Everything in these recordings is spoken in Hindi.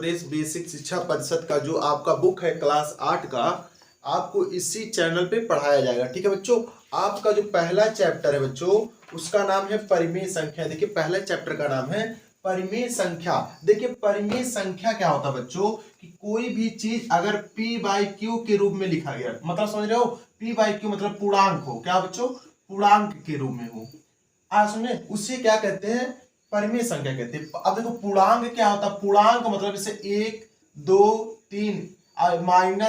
प्रदेश बेसिक शिक्षा परिषद का जो आपका बुक है क्लास 8 का, आपको इसी चैनल पे पढ़ाया जाएगा। ठीक है बच्चों, आपका जो पहला चैप्टर है बच्चों, उसका नाम है परिमेय संख्या। देखिए पहले चैप्टर का नाम है परिमेय संख्या। देखिए परिमेय संख्या क्या होता है बच्चों, कि कोई भी चीज अगर p बाई क्यू के रूप में लिखा गया, मतलब समझ रहे हो, p बाई क्यू मतलब पूर्णांक हो, क्या बच्चों, पूर्णांक के रूप में हो। आज सुनिए, उसे क्या कहते हैं, परिमेय संख्या कहते हैं। अब देखो पूर्णांक क्या होता है, पूर्णांक मतलब जैसे 1 2 3 -1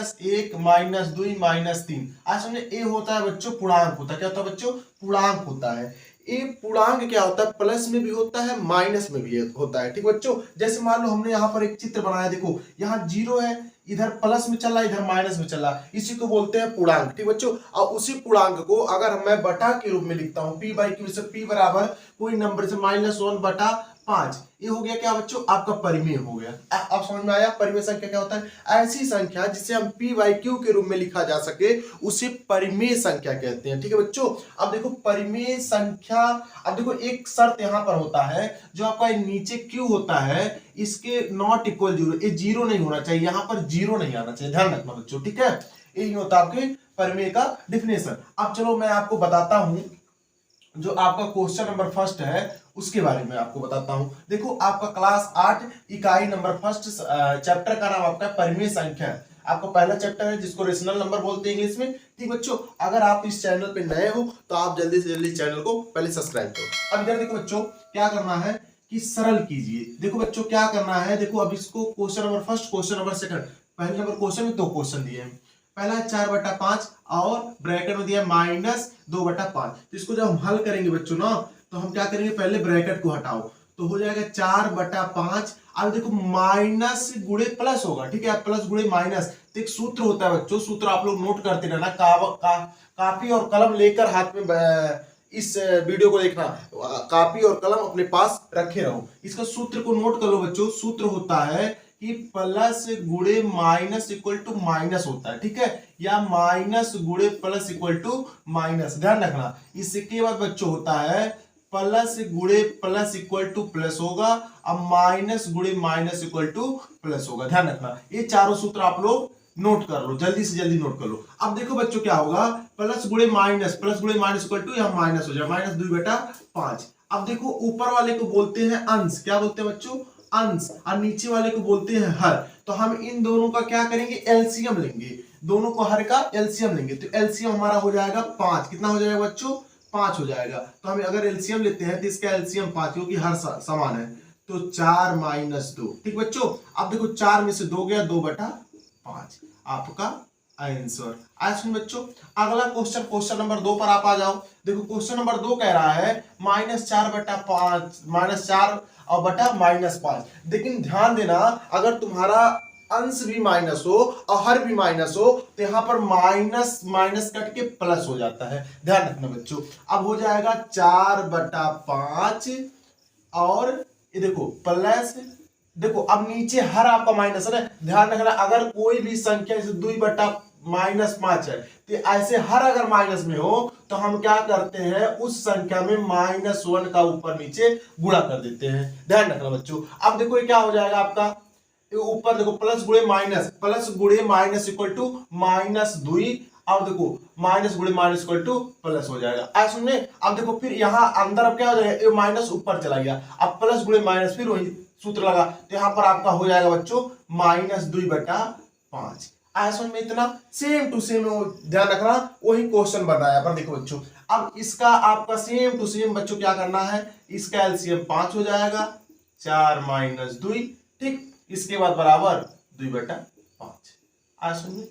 -2 -3। आज सुनिए, ए होता है बच्चों पूर्णांक होता है। क्या होता है बच्चों, पूर्णांक होता है। ये पूर्णांक क्या होता है, प्लस में भी होता है माइनस में भी होता है। ठीक बच्चों, जैसे मान लो हमने यहाँ पर एक चित्र बनाया, देखो यहाँ 0 है, इधर प्लस में चल रहा है, इधर माइनस में चल रहा है, इसी को बोलते हैं पूर्णांक। ठीक बच्चों, और उसी पूर्णांक को अगर मैं बटा के रूप में लिखता हूं, p बाई क्यू से p बराबर कोई नंबर से -1 बटा 5, ये हो गया क्या बच्चों, आपका परिमेय हो गया। अब समझ में आया परिमेय संख्या क्या होता है। ऐसी संख्या जिसे हम p बाई क्यू के रूप में लिखा जा सके उसे परिमेय संख्या कहते हैं। ठीक है बच्चों, अब देखो परिमेय संख्या, अब देखो एक शर्त यहां पर होता है, जो आपका नीचे q होता है इसके नॉट इक्वल 0, ये 0 नहीं होना चाहिए, यहां पर 0 नहीं आना चाहिए, ध्यान रखना बच्चों। ठीक है, यही होता है आपके परिमेय का डिफिनेशन। अब चलो मैं आपको बताता हूं, जो आपका क्वेश्चन नंबर फर्स्ट है उसके बारे में आपको बताता हूं। देखो आपका क्लास 8 इकाई नंबर फर्स्ट चैप्टर का नाम आपका परिमेय संख्या है। आपका पहला चैप्टर है जिसको रेशनल नंबर बोलते हैं इंग्लिश में। ठीक बच्चों, अगर आप इस चैनल पे नए हो तो आप जल्दी से जल्दी चैनल को पहले सब्सक्राइब करो। अब इधर देखो बच्चों, क्या करना है कि सरल कीजिए। देखो बच्चों क्या करना है, देखो अब इसको question number first, question number second, पहले नंबर क्वेश्चन में 2 क्वेश्चन दिए हैं। पहला 4/5 और ब्रैकेट में दिया -2/5। तो इसको जब हम हल करेंगे बच्चों ना, तो हम क्या करेंगे, पहले ब्रैकेट को हटाओ तो हो जाएगा 4/5। अब देखो माइनस गुणे प्लस होगा, ठीक है, प्लस गुणे माइनस। तो एक सूत्र होता है बच्चों, सूत्र आप लोग नोट करते रहना, कापी और कलम लेकर हाथ में इस वीडियो को देखना, कापी और कलम अपने पास रखे रहो। इसका सूत्र को नोट कर लो बच्चों। सूत्र होता है कि प्लस गुणे माइनस इक्वल टू माइनस होता है, ठीक है, या माइनस गुणे प्लस इक्वल टू माइनस, ध्यान रखना। इसके बाद बच्चों होता है प्लस गुणे प्लस इक्वल टू प्लस होगा, अब माइनस गुणे माइनस इक्वल टू प्लस होगा, ध्यान रखना। ये चारों सूत्र आप लोग नोट कर लो, जल्दी से जल्दी नोट कर लो। अब देखो बच्चों क्या होगा, प्लस गुणे माइनस इक्वल टू यहाँ माइनस हो जाए, -2/5। अब देखो ऊपर वाले को बोलते हैं अंश, क्या बोलते हैं बच्चों, अंश, और नीचे वाले को बोलते हैं हर। तो हम इन दोनों का क्या करेंगे, एलसीएम लेंगे, दोनों को हर का एलसीएम लेंगे। तो एलसीएम हमारा हो जाएगा 5। कितना हो जाएगा बच्चों, 5 हो जाएगा। तो हम अगर एलसीएम लेते हैं तो इसका एलसीएम 5, क्योंकि हर समान है, तो 4 - 2। ठीक बच्चों, अब देखो 4 में से 2 गया, 2/5 आपका आंसर। आज सुन बच्चों, अगला क्वेश्चन, क्वेश्चन नंबर 2 पर आप आ जाओ। देखो क्वेश्चन नंबर 2 कह रहा है -4/5 -4 और बटा -5। लेकिन ध्यान देना, अगर तुम्हारा अंश भी माइनस हो और हर भी माइनस हो तो यहां पर माइनस माइनस कट के प्लस हो जाता है, ध्यान रखना बच्चों। अब हो जाएगा 4/5 और ये देखो प्लस, देखो अब नीचे हर आपका माइनस है ना, ध्यान रखना। अगर कोई भी संख्या जैसे 2/-5 है, तो ऐसे हर अगर माइनस में हो तो हम क्या करते हैं, उस संख्या में -1 का ऊपर नीचे गुणा कर देते हैं, ध्यान रखना बच्चों। अब देखो ये क्या हो जाएगा आपका, ऊपर देखो प्लस गुणे माइनस इक्वल टू -2। अब देखो माइनस गुणे माइनस इक्वल टू प्लस हो जाएगा, ऐसा सुनने। अब देखो फिर यहाँ अंदर अब क्या हो जाएगा, ये माइनस ऊपर चला गया, अब प्लस गुणे माइनस, फिर वही सूत्र लगा, तो यहाँ पर आपका हो जाएगा बच्चों -2/5। ऐसा में इतना सेम टू सेम ध्यान रखना, वही क्वेश्चन बनाया पर। देखो बच्चों, अब इसका आपका सेम टू सेम बच्चों क्या करना है, इसका एलसीएम 5 हो जाएगा, 4 - 2, ठीक, इसके बाद बराबर 2/5। आज सुनिए,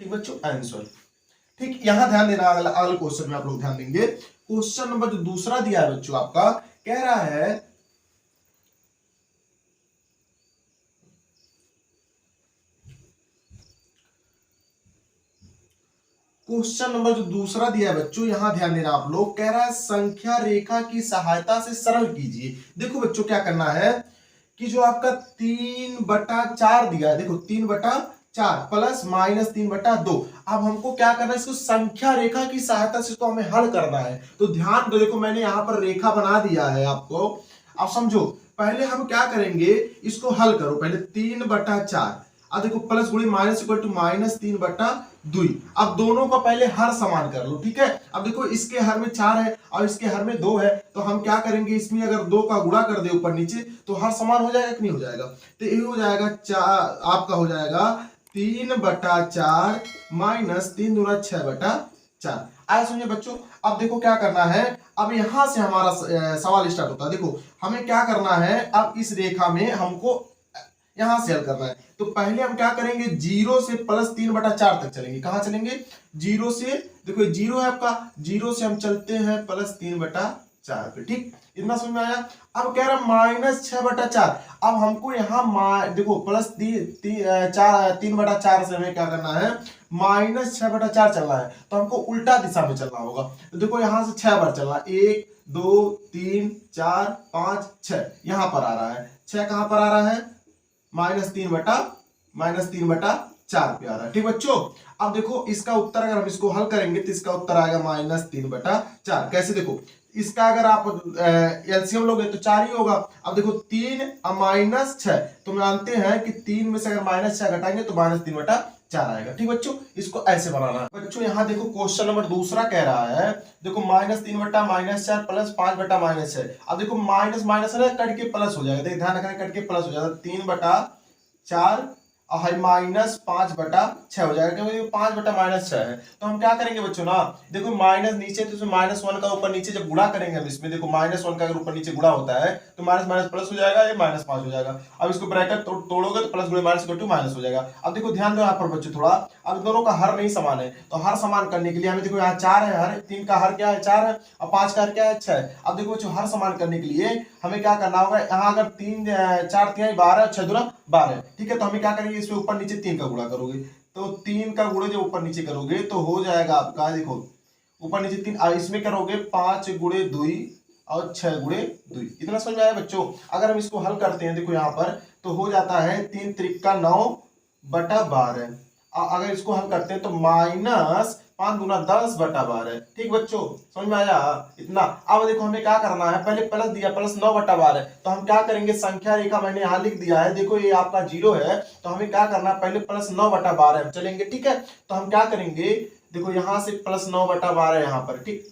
ठीक बच्चों, आंसर। ठीक, यहां ध्यान देना, अगला क्वेश्चन में आप लोग ध्यान देंगे। क्वेश्चन नंबर जो दूसरा दिया है बच्चों, आपका कह रहा है क्वेश्चन नंबर जो दूसरा दिया है बच्चों, यहां ध्यान देना आप लोग, कह रहा है संख्या रेखा की सहायता से सरल कीजिए। देखो बच्चों क्या करना है कि जो आपका 3/4 दिया है, देखो 3/4 प्लस -3/2। अब हमको क्या करना है, इसको संख्या रेखा की सहायता से तो हमें हल करना है। तो ध्यान दो, देखो मैंने यहां पर रेखा बना दिया है आपको। अब समझो, पहले हम क्या करेंगे, इसको हल करो पहले। 3/4, अब देखो प्लस गुणे माइनस इक्वल टू -3/2। अब दोनों का पहले हर समान कर लो, ठीक है। अब देखो इसके हर में 4 है और इसके हर में 2 है, तो हम क्या करेंगे, इसमें अगर 2 का गुणा कर दे ऊपर नीचे तो हर समान हो जाएगा कि नहीं हो जाएगा। तो ये हो जाएगा आपका हो जाएगा 3/4 -3 दूना 6/4। आया समझे बच्चों। अब देखो क्या करना है, अब यहां से हमारा सवाल स्टार्ट होता है। देखो हमें क्या करना है, अब इस रेखा में हमको यहां से हल करना है। तो पहले हम क्या करेंगे, 0 से +3/4 तक चलेंगे। कहां चलेंगे, 0 से, देखो 0 है आपका, 0 से हम चलते हैं +3/4 पे, ठीक। इतना समझ में आया। अब कह रहा -6/4। अब हमको यहाँ देखो +3/4 से हमें क्या करना है, -6/4 चलना है। तो हमको उल्टा दिशा में चलना होगा। तो देखो यहां से 6 बार चलना, 1 2 3 4 5 6, यहां पर आ रहा है 6। कहां पर आ रहा है, -3/4 पे आ रहा है, ठीक बच्चों। अब देखो इसका उत्तर अगर हम इसको हल करेंगे तो इसका उत्तर आएगा -3/4। कैसे, देखो इसका अगर आप एलसीएम लोगे तो 4 ही होगा। अब देखो 3 -6, तो मानते हैं कि 3 में से अगर -6 घटाएंगे तो -3/4 आएगा, ठीक बच्चों। इसको ऐसे बनाना है बच्चों। यहाँ देखो क्वेश्चन नंबर दूसरा कह रहा है, देखो -3/-4 प्लस 5/-6। अब देखो माइनस माइनस है, कट के प्लस हो जाएगा, देखिए ध्यान रखना, कट के प्लस हो जाएगा। 3/4 और -5/6 हो जाएगा, क्योंकि 5/-6 है। तो हम क्या करेंगे बच्चों ना, देखो माइनस नीचे, तो -1 का ऊपर नीचे जब गुणा करेंगे हम इसमें, देखो -1 का अगर ऊपर नीचे गुणा होता है तो माइनस माइनस प्लस हो जाएगा, ये -5 हो जाएगा। अब इसको ब्रैकेट तोड़ोगे तो प्लस गुणे माइनस इक्वल टू माइनस हो जाएगा। अब देखो ध्यान दो यहाँ पर बच्चों थोड़ा, अब दोनों का हर नहीं समान है, तो हर समान करने के लिए हमें, देखो यहाँ 4 है, हर 3 का हर क्या है 4 है, और 5 का हर क्या है 6। अब देखो बच्चों हर समान करने के लिए हमें क्या करना होगा, यहाँ अगर 3 4 3 12, 6 दूना 12, ठीक है। तो हमें क्या करेंगे, इसमें ऊपर नीचे 3 का गुणा करोगे, तो 3 का गुणे जो ऊपर नीचे करोगे तो हो जाएगा आपका, देखो ऊपर नीचे 3, इसमें करोगे 5 गुणे 2 और 6 गुणे 2। इतना समझ में आया बच्चों। अगर हम इसको हल करते हैं, देखो यहाँ पर तो हो जाता है 3 त्रिका 9/12। अगर इसको हल करते हैं तो -5 दूना 10/12, ठीक बच्चों, समझ में आया इतना। अब देखो हमें क्या करना है, पहले प्लस दिया, प्लस 9/12, तो हम क्या करेंगे, संख्या रेखा मैंने यहाँ लिख दिया है, देखो ये आपका 0 है, तो हमें क्या करना है, पहले प्लस 9/12 चलेंगे, ठीक है। तो हम क्या करेंगे, देखो यहाँ से प्लस 9/12 यहाँ पर, ठीक,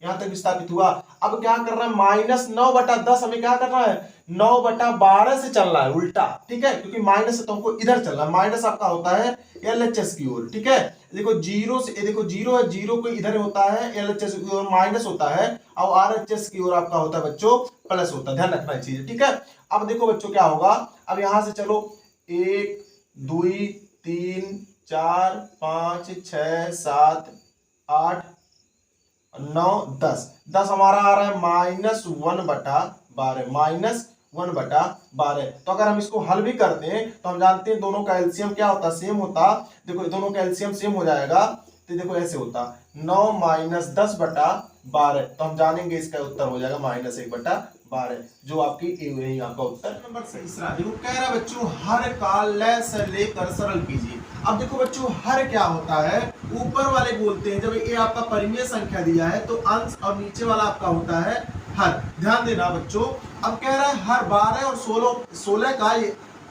यहाँ तक विस्थापित हुआ। अब क्या करना है, -9/10 हमें क्या करना है, 9/12 से चलना है उल्टा, ठीक है, क्योंकि माइनस है तो हमको इधर चलना है। माइनस आपका होता है LHS की ओर, ठीक है। देखो 0 से, देखो 0 है, 0 को इधर होता है LHS की ओर माइनस होता है, और RHS की ओर आपका होता है बच्चों प्लस होता है, ध्यान रखना चाहिए, ठीक है। अब देखो बच्चों क्या होगा, अब यहां से चलो 1 2 3 4 5 6 7 8 9 10 10 हमारा आ रहा है -1/12। तो अगर हम इसको हल भी करते हैं तो हम जानते हैं दोनों का एलसीएम क्या होता है, सेम होता। देखो दोनों का एलसीएम सेम हो जाएगा, तो देखो ऐसे होता 9 - 10/12, तो हम जानेंगे इसका उत्तर हो जाएगा -1/12, जो आपकी यही आपका उत्तर नंबर तीसरा। देखो कह रहा बच्चों, हर का लय से लेकर सरल कीजिए। अब देखो बच्चों हर क्या होता है, ऊपर वाले बोलते हैं, जब ये आपका परिमेय संख्या दिया है तो अंश, और नीचे वाला आपका होता है हर। ध्यान देना बच्चों। अब कह रहा है हर 12 और 16 का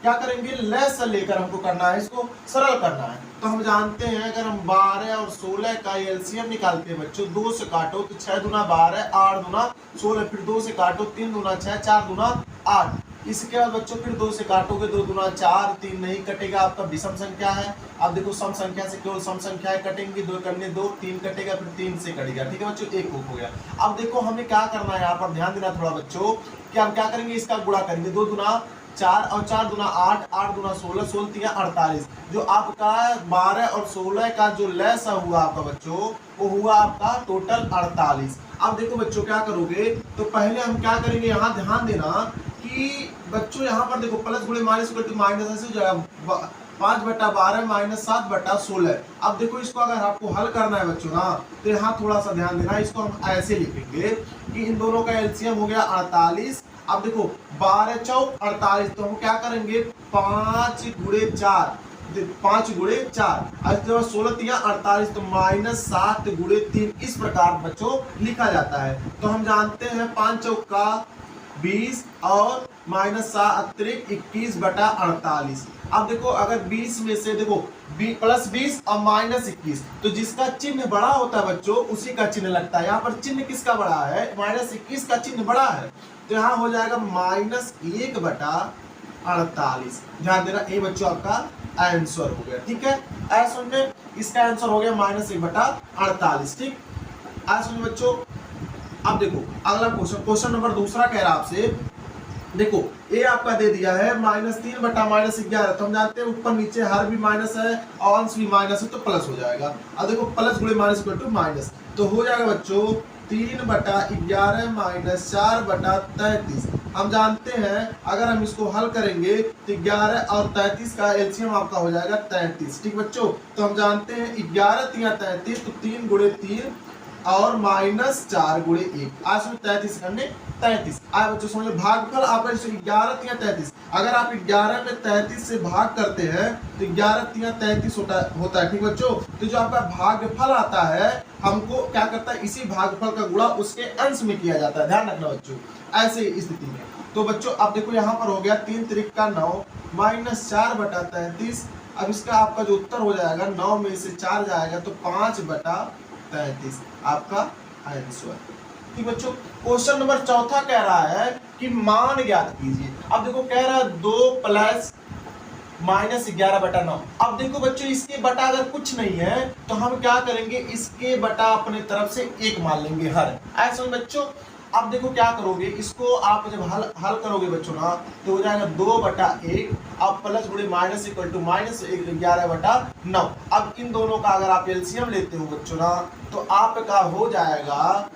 क्या करेंगे, लय से लेकर हमको करना है, इसको सरल करना है। तो हम जानते हैं अगर हम 12 और 16 का एलसीएम निकालते हैं बच्चों, 2 से काटो तो 6 दूना 12, 8 दूना 16, फिर 2 से काटो 3 दूना 6, 4 दूना 8। इसके बाद बच्चों फिर 2 से काटोगे, 2 दूना 4, 3 नहीं कटेगा, आपका विषम संख्या है। अब देखो सम संख्या से केवल सम संख्याएं कटेंगी, 2 करने 2, 3 कटेगा, फिर 3 से कटेगा, ठीक है बच्चों, 1 हो गया। अब देखो हमें क्या करना है, यहाँ पर ध्यान देना थोड़ा बच्चों, कि हम क्या करेंगे, इसका गुणा करेंगे, 2 दूना 4 और 4 दूना 8, 8 दूना 16, 16 3 48। जो आपका 12 और 16 का जो लय सा हुआ आपका बच्चों, वो हुआ आपका टोटल 48। अब देखो बच्चों क्या करोगे, तो पहले हम क्या करेंगे, यहाँ ध्यान देना कि बच्चों यहाँ पर देखो प्लस गुणे माइनस इक्वल टू माइनस, ऐसे हो जाएगा 5/12 -7/16। अब देखो इसको अगर आपको हल करना है बच्चों ना, तो यहाँ थोड़ा सा ध्यान देना, इसको हम ऐसे लिखेंगे कि इन दोनों का एलसीएम हो गया 48। अब देखो 12 चौक 48, तो हम क्या करेंगे, 5 गुणे 4, 5 गुणे 4, 16 3 48, तो -7 गुणे 3, इस प्रकार बच्चों लिखा जाता है। तो हम जानते हैं 5 चौक का 20 और -7 21/48। अब देखो अगर 20 में से देखो +20 और -21, तो जिसका चिन्ह बड़ा होता है बच्चों उसी का चिन्ह लगता है। यहाँ पर चिन्ह किसका बड़ा है? -21 का चिन्ह बड़ा है, तो यहाँ हो जाएगा -1/48। ध्यान देना, ये बच्चों आपका आंसर हो गया। ठीक है, ऐसा समझ में इसका आंसर हो गया -1/48। ठीक, आज समझ बच्चों। अब देखो अगला क्वेश्चन नंबर दूसरा कह रहा आपसे, देखो ये आपका दे दिया है -3/-11। तो हम जानते हैं ऊपर नीचे हर भी माइनस है और अंश भी माइनस है, तो प्लस हो जाएगा। अब देखो प्लस गुणे माइनस इक्वल टू माइनस, तो हो जाएगा बच्चों 3/11 - 4/33। हम जानते हैं अगर हम इसको हल करेंगे तो 11 और 33 का एलसीएम आपका हो जाएगा 33। ठीक बच्चों, तो हम जानते हैं 11 3 33, तो 3 × 3 और -4 × 1, आज 33 करने 33। आज बच्चों समझ भागफल आपका 11 3 33। अगर आप 11 में 33 से भाग करते हैं तो 11 3 33 होता है। ठीक बच्चों, तो जो आपका भागफल आता है हमको क्या करता है, इसी भागफल का गुणा उसके अंश में किया जाता है। ध्यान रखना बच्चों, ऐसे स्थिति में। तो बच्चों अब देखो यहाँ पर हो गया 3 त्रिक का 9 -4/33। अब इसका आपका जो उत्तर हो जाएगा 9 में से 4 जाएगा तो 5/33 आपका आंसर। ठीक बच्चों, क्वेश्चन नंबर चौथा कह रहा है कि मान ज्ञात कीजिए। अब देखो कह रहा है 2 + -11/9। अब देखो बच्चों इसके बटा अगर कुछ नहीं है तो हम क्या करेंगे, इसके बटा अपने तरफ से 1 मान लेंगे हर। ऐसा बच्चों, अब देखो क्या करोगे, इसको आप जब हल करोगे बच्चों ना तो हो जाएगा 2/1। अब प्लस गुणे माइनस इक्वल टू -11/9। अब इन दोनों का अगर आप एलसीएम लेते हो बच्चों ना तो आपका हो जाएगा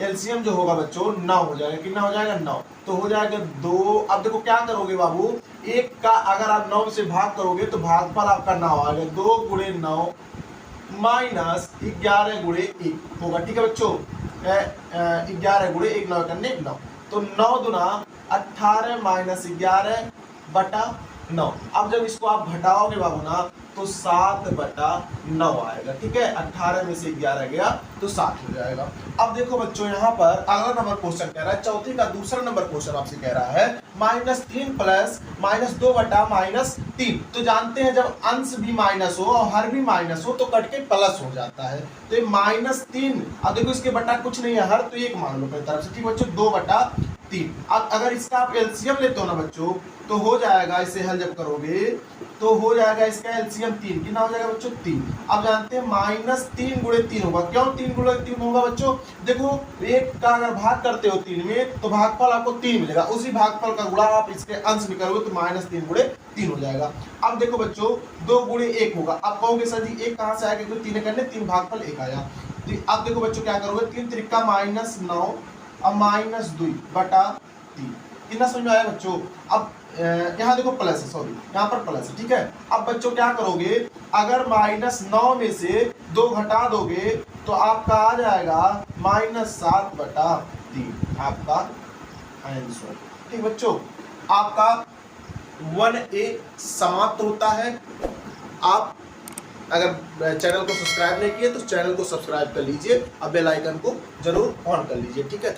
एलसीएम जो होगा बच्चों 9 हो जाएगा। कितना हो जाएगा? 9। तो हो जाएगा 2। अब देखो क्या करोगे बाबू, 1 का अगर आप 9 से भाग करोगे तो भागफल आपका 9 आ गया। 2 × 9 -11 × 1 होगा। ठीक है बच्चों, 11 × 1 9 करने 9, तो 9 दूना 18 -11/9। अब जब इसको आप घटाओगे बाबू ना तो 7/9 आएगा। ठीक है, 18 में से 11 गया तो 7 हो जाएगा। अब देखो बच्चों यहाँ पर अगला नंबर क्वेश्चन कह रहा है, चौथे का दूसरा नंबर क्वेश्चन आपसे कह रहा है -3 + -2/-3। तो जानते हैं जब अंश भी माइनस हो और हर भी माइनस हो तो कट के प्लस हो जाता है। तो ये -3, अब देखो इसके बटा कुछ नहीं है हर, तो 1 मान लो अपनी तरफ से। ठीक बच्चों, 2/3। अब अगर इसका आप एलसीएम लेते हो ना बच्चों तो हो जाएगा, इसे हल जब करोगे तो हो जाएगा इसका एलसीएम 3। कितना हो जाएगा बच्चों? 3। अब जानते हैं -3 × 3 होगा। क्यों 3 × 3 होगा बच्चों? देखो 1 का अगर भाग करते हो 3 में तो भागफल आपको 3 मिलेगा, उसी भागफल का गुणा आप इसके अंश में करोगे तो -3 × 3 हो जाएगा। अब देखो बच्चों 2 × 1 होगा। अब कहोगे सर जी 1 कहाँ से आएगा, क्योंकि 3 करने 3 भागफल 1 आया। तो अब देखो बच्चों क्या करोगे, 3 त्रिक का -9 और -2/3। कितना समझ में आया बच्चों? अब यहाँ देखो प्लस है, सॉरी यहाँ पर प्लस है। ठीक है, अब बच्चों क्या करोगे, अगर -9 में से 2 घटा दोगे तो आपका आ जाएगा -7/3 आपका आंसर। ठीक बच्चों, आपका 1A समाप्त होता है। आप अगर चैनल को सब्सक्राइब नहीं किए तो चैनल को सब्सक्राइब कर लीजिए, अब बेल आइकन को जरूर ऑन कर लीजिए। ठीक है।